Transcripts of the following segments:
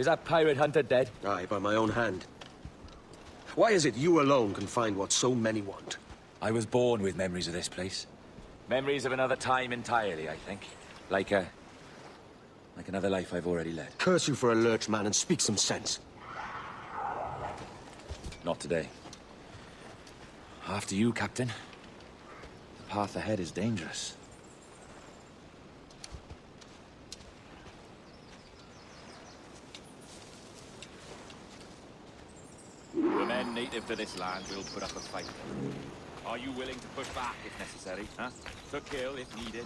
Is that pirate hunter dead? Aye, by my own hand. Why is it you alone can find what so many want? I was born with memories of this place. Memories of another time entirely, I think. Like another life I've already led. Curse you for a lurch, man, and speak some sense. Not today. After you, Captain. The path ahead is dangerous. The men native to this land will put up a fight. Are you willing to push back if necessary, huh? To kill if needed?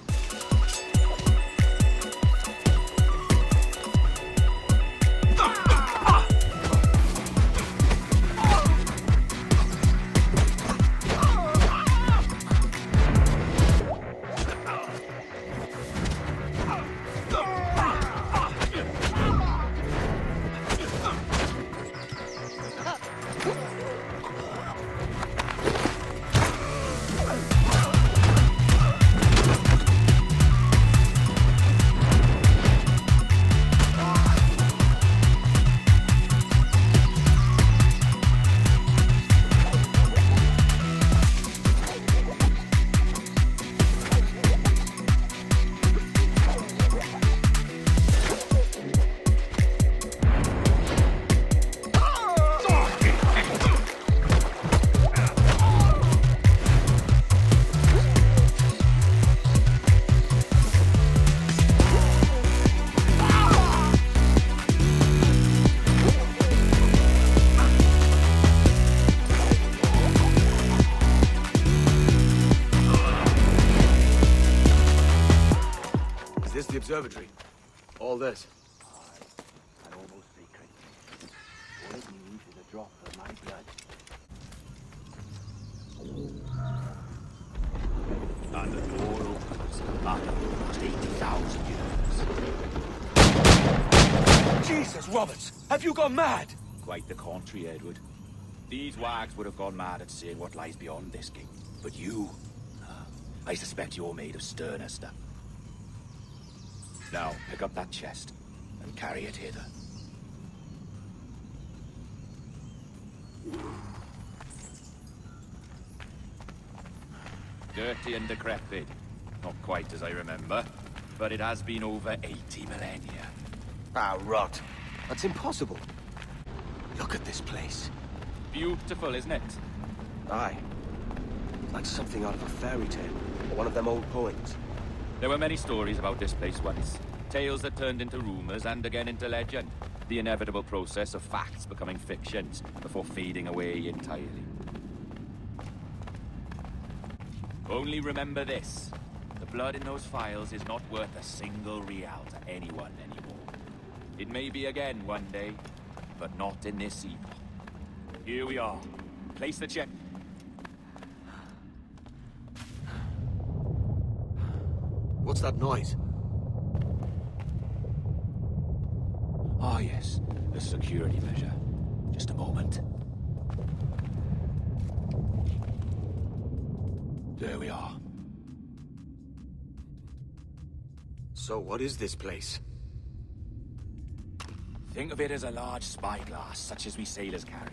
Observatory. All this. An almost secret. All it needs is a drop of my blood. And the door opens after almost 80,000 years. Jesus, Roberts! Have you gone mad? Quite the contrary, Edward. These wags would have gone mad at seeing what lies beyond this gate. But you... I suspect you're made of sterner stuff. Now, pick up that chest and carry it hither. Dirty and decrepit. Not quite as I remember, but it has been over 80 millennia. Ah, rot. That's impossible. Look at this place. Beautiful, isn't it? Aye. Like something out of a fairy tale, or one of them old poems. There were many stories about this place once. Tales that turned into rumors and again into legend. The inevitable process of facts becoming fictions before fading away entirely. Only remember this. The blood in those files is not worth a single real to anyone anymore. It may be again one day, but not in this epoch. Here we are. Place the chip. What's that noise? Ah, yes. A security measure. Just a moment. There we are. So what is this place? Think of it as a large spyglass, such as we sailors carry.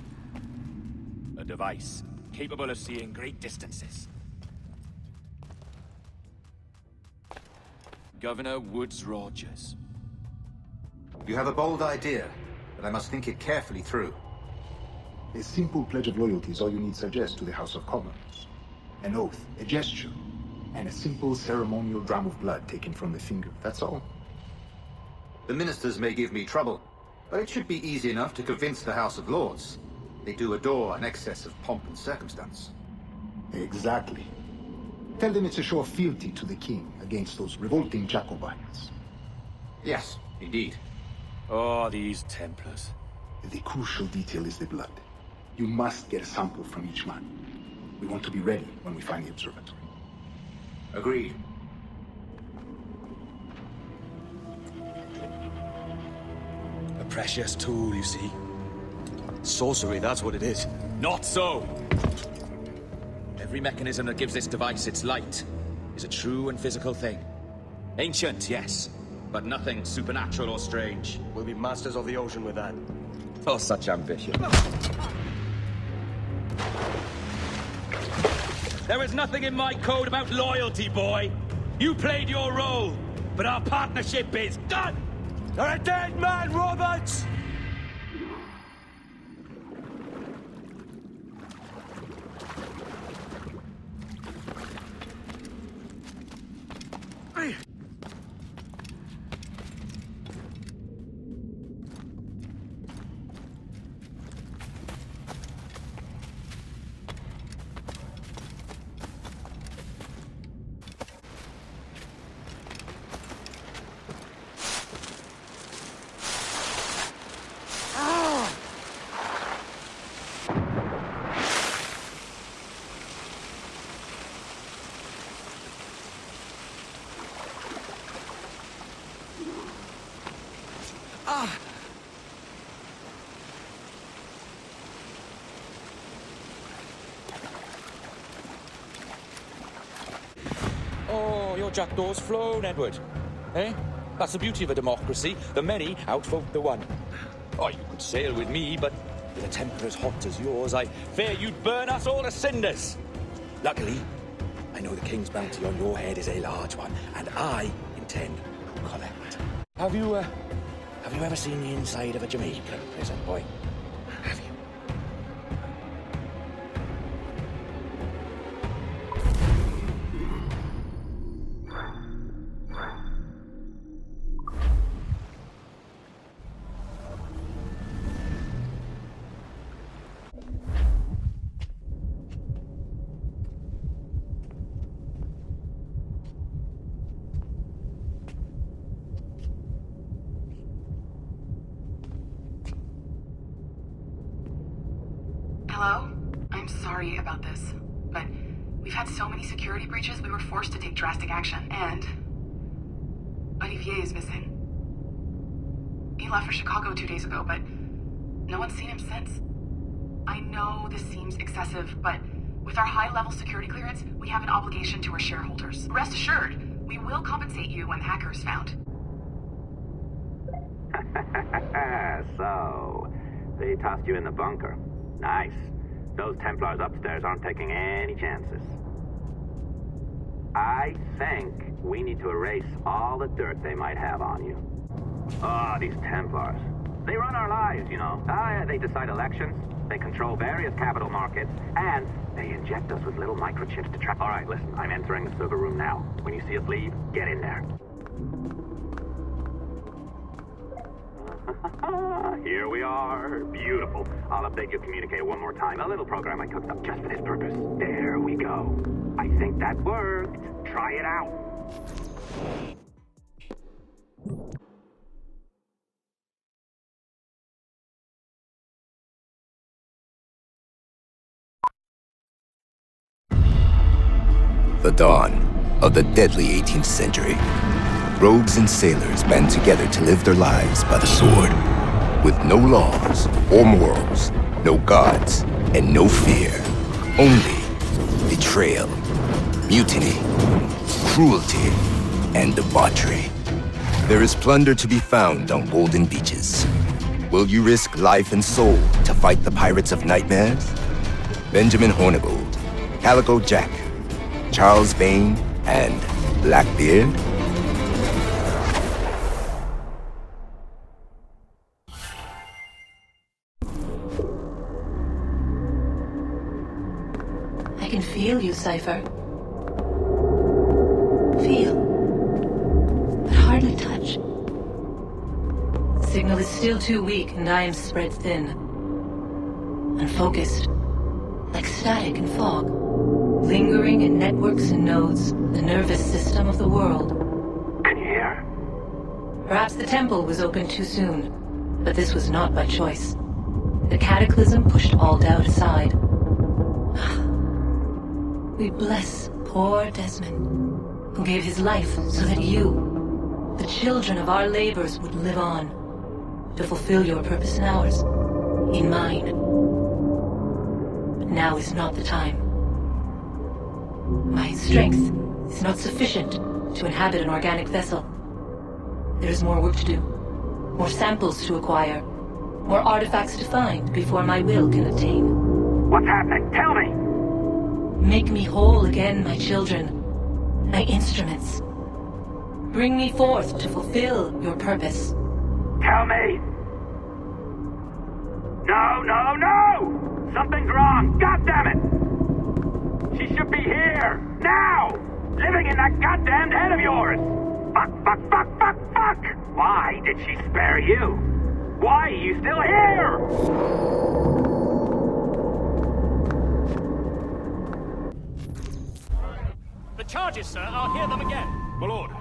A device capable of seeing great distances. Governor Woodes Rogers. You have a bold idea, but I must think it carefully through. A simple pledge of loyalty is all you need suggest to the House of Commons. An oath, a gesture, and a simple ceremonial dram of blood taken from the finger. That's all. The ministers may give me trouble, but it should be easy enough to convince the House of Lords. They do adore an excess of pomp and circumstance. Exactly. Tell them it's a show of fealty to the king against those revolting Jacobites. Yes, indeed. Oh, these Templars. The crucial detail is the blood. You must get a sample from each man. We want to be ready when we find the observatory. Agreed. A precious tool, you see. Sorcery, that's what it is. Not so! Every mechanism that gives this device its light is a true and physical thing. Ancient, yes, but nothing supernatural or strange. We'll be masters of the ocean with that. Oh, such ambition. There is nothing in my code about loyalty, boy. You played your role, but our partnership is done! You're a dead man, Roberts! Oh, your jackdaw's flown, Edward. Eh? That's the beauty of a democracy. The many outvote the one. Oh, you could sail with me, but with a temper as hot as yours, I fear you'd burn us all to cinders. Luckily, I know the king's bounty on your head is a large one, and I intend to collect. Have you ever seen the inside of a Jamaican prison, boy? Have you? Hello? I'm sorry about this, but we've had so many security breaches we were forced to take drastic action, and Olivier is missing. He left for Chicago 2 days ago, but no one's seen him since. I know this seems excessive, but with our high-level security clearance, we have an obligation to our shareholders. Rest assured, we will compensate you when the hacker is found. So, they tossed you in the bunker. Nice. Those Templars upstairs aren't taking any chances. I think we need to erase all the dirt they might have on you. Ah, these Templars. They run our lives, you know. They decide elections, they control various capital markets, and they inject us with little microchips to track. All right, listen, I'm entering the server room now. When you see us leave, get in there. Here we are. Beautiful. I'll update your communicator one more time. A little program I cooked up just for this purpose. There we go. I think that worked. Try it out. The dawn of the deadly 18th century. Rogues and sailors band together to live their lives by the sword, with no laws or morals, no gods, and no fear. Only betrayal, mutiny, cruelty, and debauchery. There is plunder to be found on golden beaches. Will you risk life and soul to fight the pirates of nightmares? Benjamin Hornigold, Calico Jack, Charles Vane, and Blackbeard? I can feel you, Cypher. Feel, but hardly touch. The signal is still too weak, and I am spread thin. Unfocused, like static in fog. Lingering in networks and nodes, the nervous system of the world. Can you hear? Perhaps the temple was opened too soon, but this was not by choice. The cataclysm pushed all doubt aside. We bless poor Desmond, who gave his life so that you, the children of our labors, would live on, to fulfill your purpose in ours, in mine. But now is not the time. My strength is not sufficient to inhabit an organic vessel. There's more work to do. More samples to acquire. More artifacts to find before my will can attain. What's happening? Tell me! Make me whole again, my children. My instruments. Bring me forth to fulfill your purpose. Tell me! No, no, no! Something's wrong! God damn it! She should be here! Now! Living in that goddamned head of yours! Fuck, fuck, fuck, fuck, fuck! Why did she spare you? Why are you still here? The charges, sir. I'll hear them again. My lord,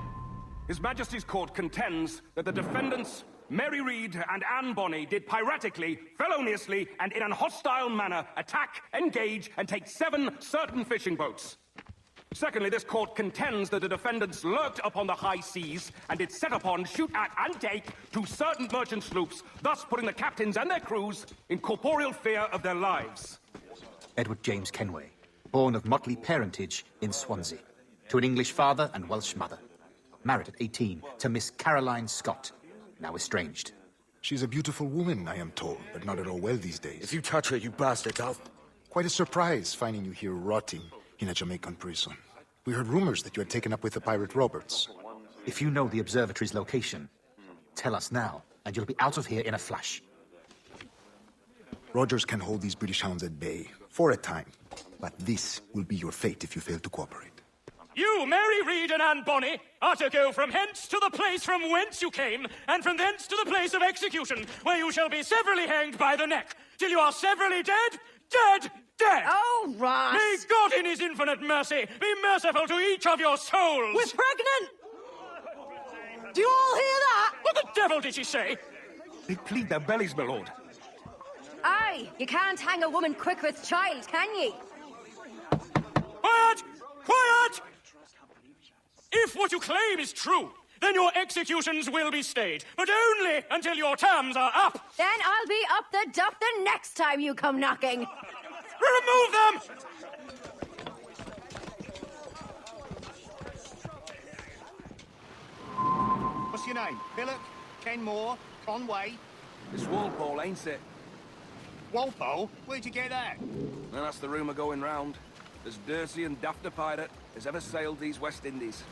His Majesty's court contends that the defendants, Mary Reed and Anne Bonny, did piratically, feloniously, and in an hostile manner attack, engage, and take 7 certain fishing boats. Secondly, this court contends that the defendants lurked upon the high seas and did set upon, shoot at, and take 2 certain merchant sloops, thus putting the captains and their crews in corporeal fear of their lives. Edward James Kenway, born of motley parentage in Swansea, to an English father and Welsh mother. Married at 18 to Miss Caroline Scott, now estranged. She's a beautiful woman, I am told, but not at all well these days. If you touch her, you bastard, Quite a surprise finding you here rotting in a Jamaican prison. We heard rumors that you had taken up with the pirate Roberts. If you know the observatory's location, tell us now, and you'll be out of here in a flash. Rogers can hold these British hounds at bay, for a time. But this will be your fate if you fail to cooperate. You, Mary Reed and Anne Bonny, are to go from hence to the place from whence you came, and from thence to the place of execution, where you shall be severally hanged by the neck, till you are severally dead, dead, dead! Oh, Ross! May God in his infinite mercy be merciful to each of your souls! We're pregnant! Do you all hear that? What the devil did she say? They plead their bellies, my lord. Aye, you can't hang a woman quick with child, can ye? Quiet! Quiet! If what you claim is true, then your executions will be stayed, but only until your terms are up. Then I'll be up the dup the next time you come knocking. Remove them! What's your name? Billock? Kenmore? Conway? It's Walpole, ain't it? Walpole? Where'd you get that? And that's the rumour going round. As dirty and daft a pirate as ever sailed these West Indies.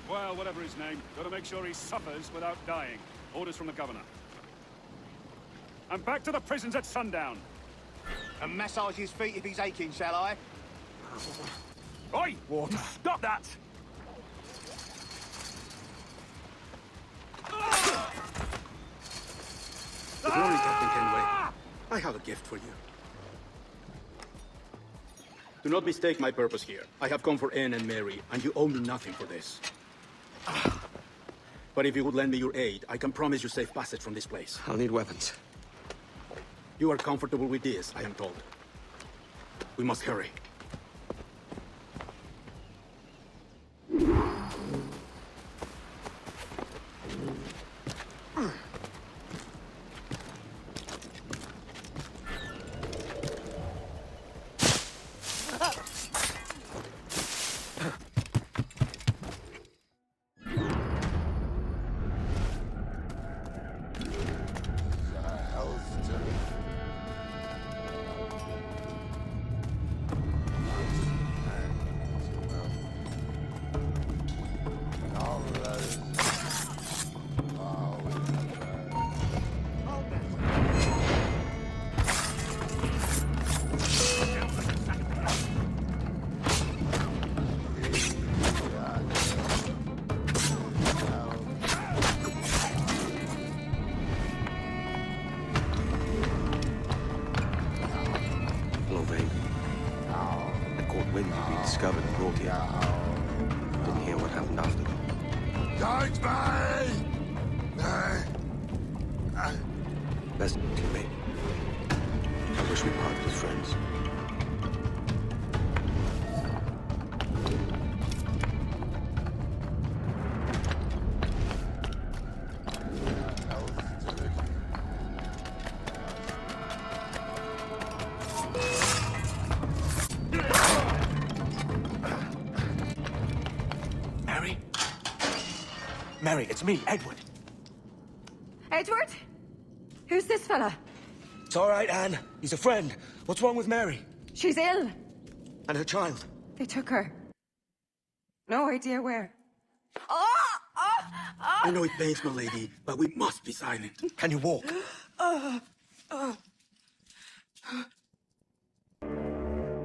Well, whatever his name, gotta make sure he suffers without dying. Orders from the governor. And back to the prisons at sundown. And massage his feet if he's aching, shall I? Oi! Water. Stop that! Good morning, Captain Kenway. I have a gift for you. Do not mistake my purpose here. I have come for Anne and Mary, and you owe me nothing for this. But if you would lend me your aid, I can promise you safe passage from this place. I'll need weapons. You are comfortable with this, I am told. We must hurry. Discovered and brought here. Didn't hear what happened after. Don't be! Best to me. I wish we parted as friends. Mary, it's me, Edward. Edward? Who's this fella? It's all right, Anne. He's a friend. What's wrong with Mary? She's ill. And her child? They took her. No idea where. I know it pains, my lady, but we must be silent. Can you walk?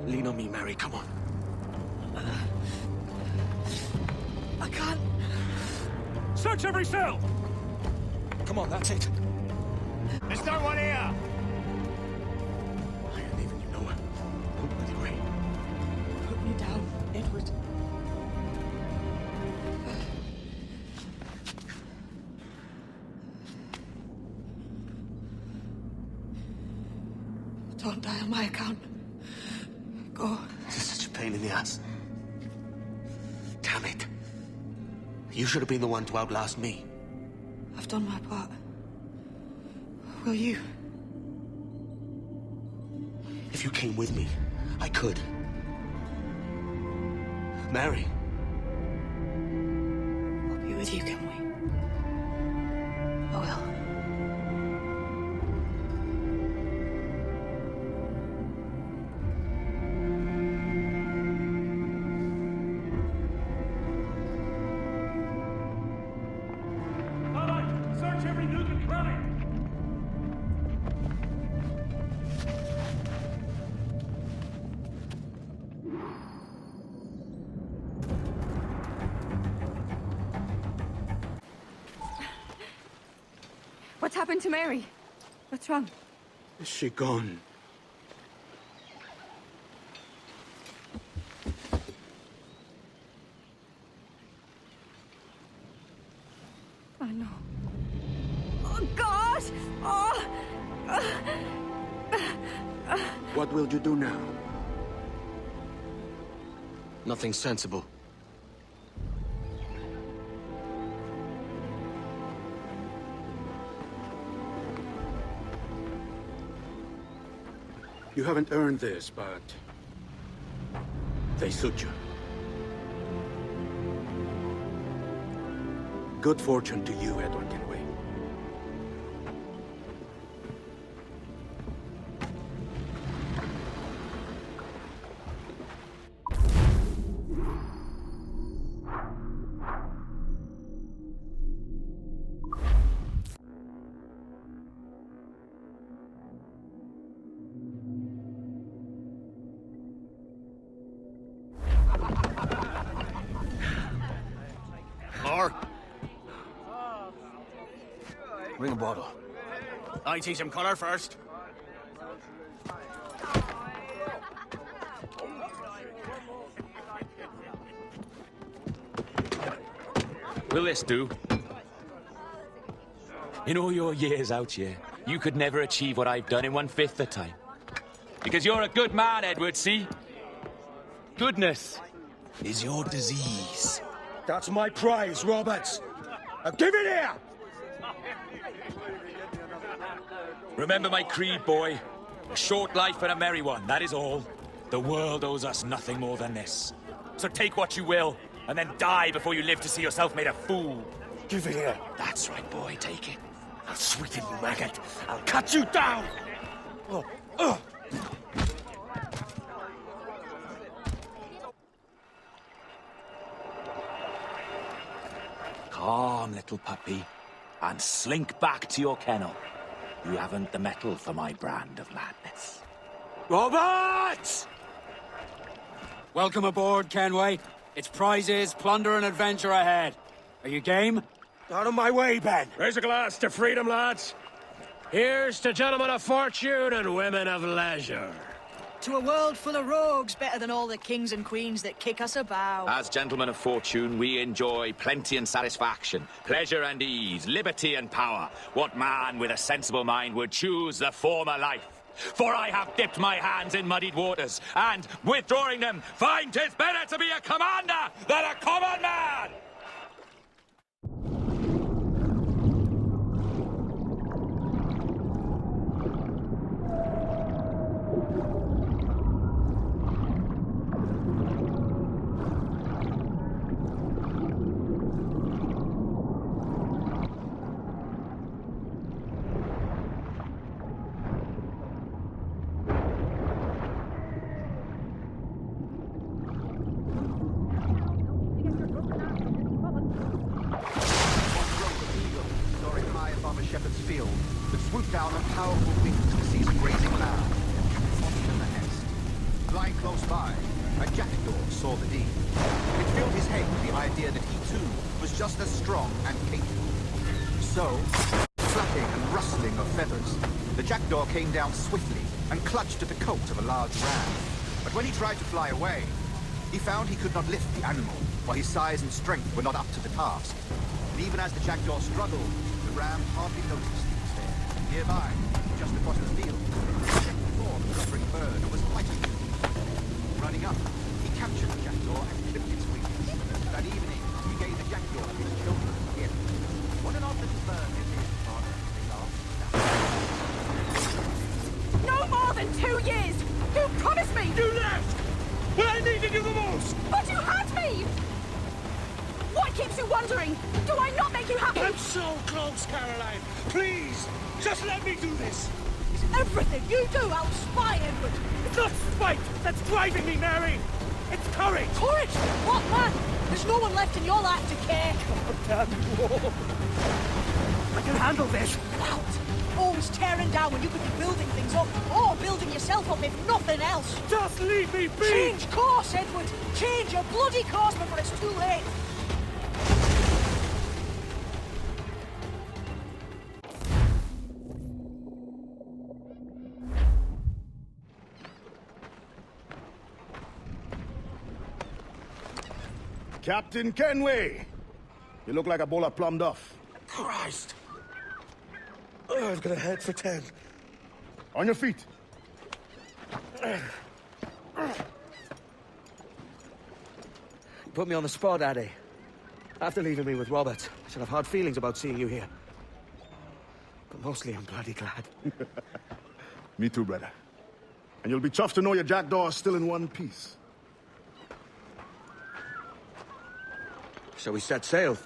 Lean on me, Mary. Come on. I can't. Search every cell! Come on, that's it. There's no one here! I ain't leaving you nowhere. Don't let it rain. Put me down, Edward. Don't die on my account. Go. This is such a pain in the ass. Damn it. You should have been the one to outlast me. I've done my part. Will you? If you came with me, I could. Mary. I'll be with you, can we? I will. Search every nook and cranny! What's happened to Mary? What's wrong? Is she gone? I know. Oh, God! Oh! What will you do now? Nothing sensible. You haven't earned this, but they suit you. Good fortune to you, Edward Kenway. More? Bring a bottle. I teach him colour first. Will this do? In all your years out here, you could never achieve what I've done in 1/5 the time. Because you're a good man, Edward, see? Goodness is your disease. That's my prize, Roberts. Now give it here! Remember my creed, boy. A short life and a merry one, that is all. The world owes us nothing more than this. So take what you will, and then die before you live to see yourself made a fool. Give it here. That's right, boy, take it. I'll sweeten you, maggot. I'll cut you down! Calm, little puppy, and slink back to your kennel. You haven't the mettle for my brand of madness. Roberts! Welcome aboard, Kenway. It's prizes, plunder, and adventure ahead. Are you game? Out of my way, Ben. Raise a glass to freedom, lads. Here's to gentlemen of fortune and women of leisure. To a world full of rogues, better than all the kings and queens that kick us about. As gentlemen of fortune, we enjoy plenty and satisfaction, pleasure and ease, liberty and power. What man with a sensible mind would choose the former life? For I have dipped my hands in muddied waters, and, withdrawing them, find 'tis better to be a commander than a common man! field that swooped down on powerful wings to seize a grazing lamb and tossed it in the nest. Flying close by, a jackdaw saw the deed. It filled his head with the idea that he too was just as strong and capable. So, flapping and rustling of feathers, the jackdaw came down swiftly and clutched at the coat of a large ram. But when he tried to fly away, he found he could not lift the animal, while his size and strength were not up to the task. And even as the jackdaw struggled, the ram hardly noticed he was there. Nearby, just across the field, he saw the suffering bird and was fighting with him. Running up, he captured the jackdaw and clipped its wings. That evening, he gave the jackdaw to his children as a gift. What an odd little bird it is, Father, they laughed. No more than 2 years! You promised me! You left! When I needed you the most! But you had me! What keeps you wondering? Do I not make you happy? I'm so close, Caroline! Please! Just let me do this! Is everything you do out spy, Edward? It's not spite that's driving me, Mary! It's courage! Courage? What, man? There's no one left in your life to care. Oh, damn you all! I can handle this! Out! Always tearing down when you could be building things up, or building yourself up if nothing else. Just leave me be! Change course, Edward! Change your bloody course before it's too late! Captain Kenway! You look like a bowl of plum duff. Christ! Oh, I've got a head for 10. On your feet. You put me on the spot, Addy. After leaving me with Robert, I should have hard feelings about seeing you here. But mostly I'm bloody glad. Me too, brother. And you'll be chuffed to know your jackdaw is still in one piece. Shall we set sail?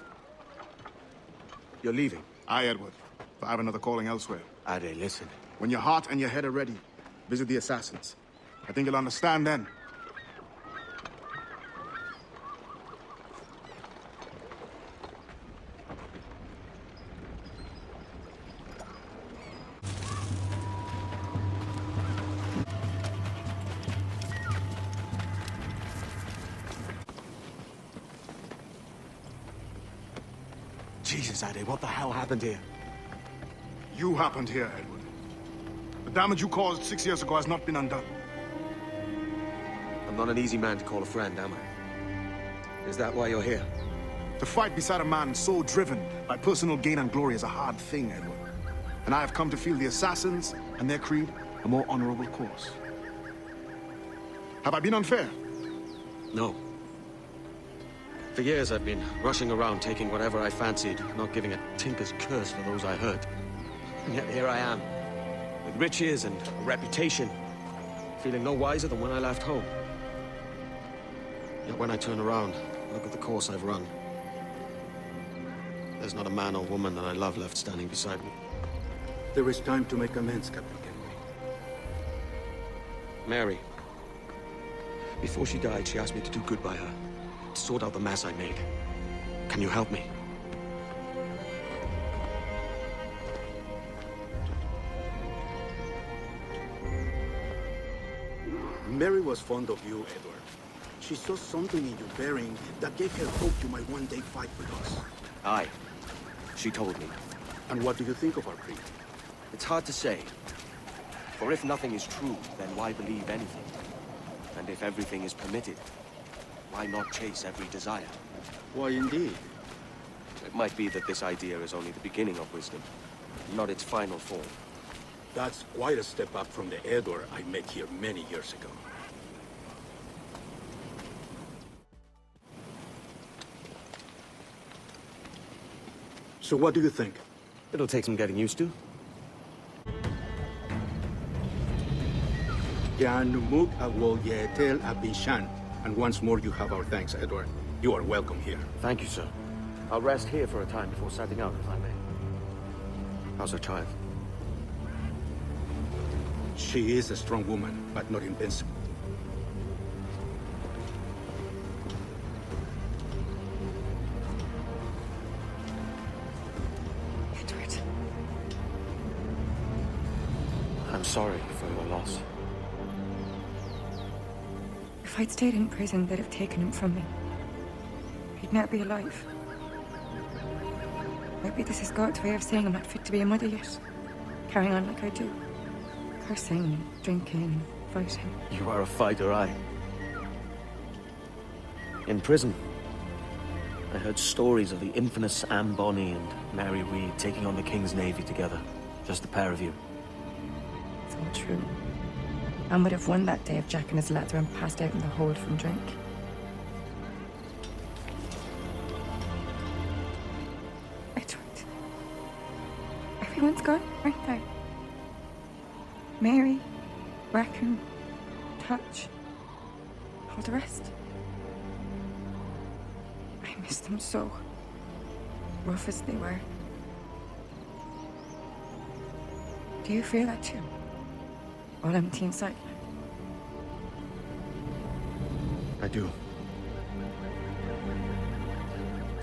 You're leaving? Aye, Edward. But I have another calling elsewhere. Addy, listen. When your heart and your head are ready, visit the assassins. I think you'll understand then. Jesus, Addy, what the hell happened here? You happened here, Edward. The damage you caused 6 years ago has not been undone. I'm not an easy man to call a friend, am I? Is that why you're here? To fight beside a man so driven by personal gain and glory is a hard thing, Edward. And I have come to feel the assassins and their creed a more honorable course. Have I been unfair? No. For years I've been rushing around taking whatever I fancied, not giving a tinker's curse for those I hurt. And yet here I am, with riches and a reputation, feeling no wiser than when I left home. Yet when I turn around, look at the course I've run. There's not a man or woman that I love left standing beside me. There is time to make amends, Captain Kenway. Mary. Before she died, she asked me to do good by her, to sort out the mess I made. Can you help me? Mary was fond of you, Edward. She saw something in your bearing that gave her hope you might one day fight with us. Aye. She told me. And what do you think of our creed? It's hard to say. For if nothing is true, then why believe anything? And if everything is permitted, why not chase every desire? Why, indeed. It might be that this idea is only the beginning of wisdom, not its final form. That's quite a step up from the Edward I met here many years ago. So what do you think? It'll take some getting used to. Yanumuk awol yetel abishan. And once more you have our thanks, Edward. You are welcome here. Thank you, sir. I'll rest here for a time before setting out, if I may. How's her child? She is a strong woman, but not invincible. Edward. sorry for your loss. If I'd stayed in prison, they'd have taken him from me. He'd never be alive. Maybe this is God's way of saying I'm not fit to be a mother yet. Carrying on like I do. Cursing, drinking, fighting. You are a fighter, aye. In prison, I heard stories of the infamous Anne Bonny and Mary Read taking on the King's Navy together. Just the pair of you. It's all true. Anne would have won that day if Jack and his lads were passed out in the hold from drink. Edward. Everyone's gone, aren't they? Mary, Raccoon, Touch, all the rest. I miss them so. Rough as they were. Do you feel that too? All empty inside? I do.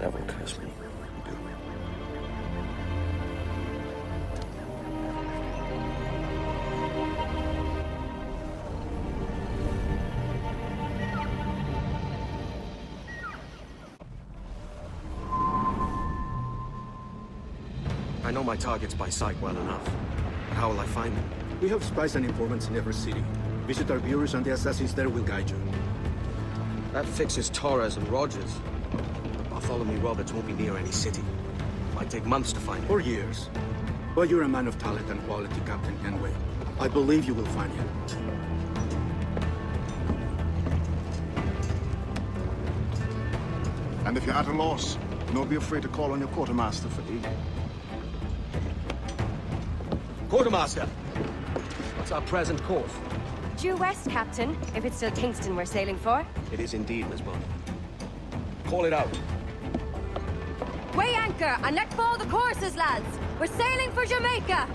Devil curse me. I do. I know my targets by sight well enough. But how will I find them? We have spies and informants in every city. Visit our bureaus and the assassins there will guide you. That fixes Torres and Rogers. But Bartholomew Roberts won't be near any city. Might take months to find him. Or years. But you're a man of talent and quality, Captain Kenway. I believe you will find him. And if you're at a loss, don't be afraid to call on your quartermaster for aid. Quartermaster! What's our present course? Due west, Captain, if it's still Kingston we're sailing for. It is indeed, Miss Bond. Call it out. Weigh anchor and let fall the courses, lads! We're sailing for Jamaica!